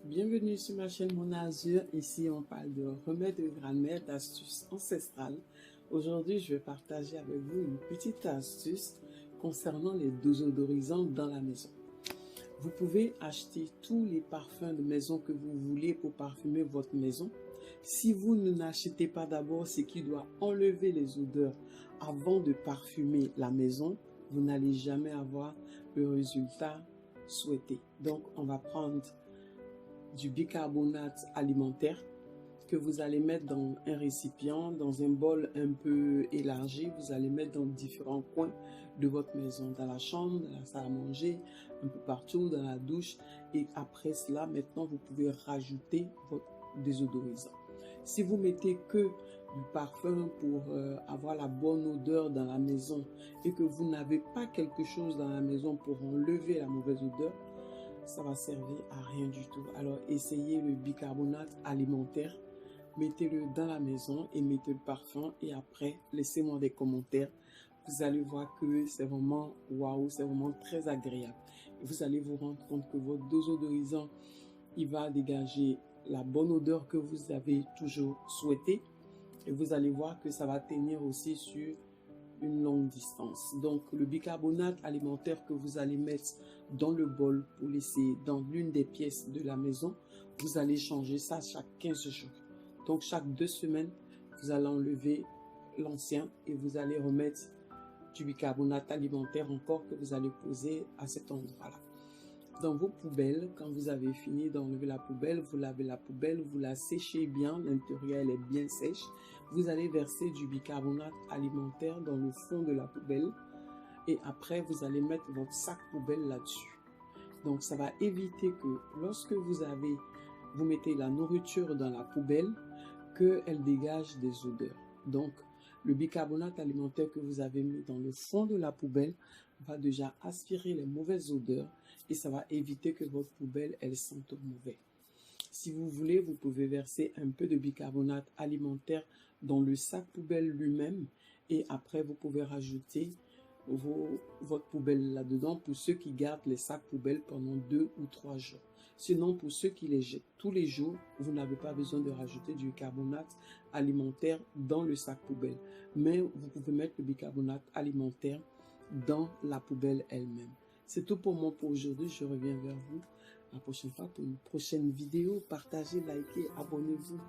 Bienvenue sur ma chaîne Mon Azur. Ici, on parle de remèdes de grand-mère, d'astuces ancestrales. Aujourd'hui, je vais partager avec vous une petite astuce concernant les désodorisants dans la maison. Vous pouvez acheter tous les parfums de maison que vous voulez pour parfumer votre maison. Si vous n'achetez pas d'abord ce qui doit enlever les odeurs avant de parfumer la maison, vous n'allez jamais avoir le résultat souhaité. Donc, on va prendre du bicarbonate alimentaire que vous allez mettre dans un récipient, dans un bol un peu élargi. Vous allez mettre dans différents coins de votre maison, dans la chambre, dans la salle à manger, un peu partout, dans la douche. Et après cela, maintenant, vous pouvez rajouter votre désodorisant. Si vous mettez que du parfum pour avoir la bonne odeur dans la maison et que vous n'avez pas quelque chose dans la maison pour enlever la mauvaise odeur, ça va servir à rien du tout. Alors, essayez le bicarbonate alimentaire, mettez-le dans la maison et mettez le parfum et après, laissez-moi des commentaires. Vous allez voir que c'est vraiment waouh, c'est vraiment très agréable. Et vous allez vous rendre compte que votre désodorisant, il va dégager la bonne odeur que vous avez toujours souhaité. Et vous allez voir que ça va tenir aussi sur une longue distance. Donc, le bicarbonate alimentaire que vous allez mettre dans le bol pour laisser dans l'une des pièces de la maison, vous allez changer ça chaque 15 jours. Donc, chaque 2 semaines, vous allez enlever l'ancien et vous allez remettre du bicarbonate alimentaire encore que vous allez poser à cet endroit-là. Dans vos poubelles, quand vous avez fini d'enlever la poubelle, vous lavez la poubelle, vous la séchez bien, l'intérieur elle est bien sèche. Vous allez verser du bicarbonate alimentaire dans le fond de la poubelle et après vous allez mettre votre sac poubelle là-dessus. Donc ça va éviter que lorsque vous mettez la nourriture dans la poubelle, qu'elle dégage des odeurs. Donc le bicarbonate alimentaire que vous avez mis dans le fond de la poubelle va déjà aspirer les mauvaises odeurs et ça va éviter que votre poubelle elle sente mauvais. Si vous voulez, vous pouvez verser un peu de bicarbonate alimentaire dans le sac poubelle lui-même et après vous pouvez rajouter votre poubelle là-dedans pour ceux qui gardent les sacs poubelles pendant 2 ou 3 jours. Sinon, pour ceux qui les jettent tous les jours, vous n'avez pas besoin de rajouter du bicarbonate alimentaire dans le sac poubelle. Mais vous pouvez mettre le bicarbonate alimentaire dans la poubelle elle-même. C'est tout pour moi pour aujourd'hui. Je reviens vers vous la prochaine fois pour une prochaine vidéo. Partagez, likez, abonnez-vous.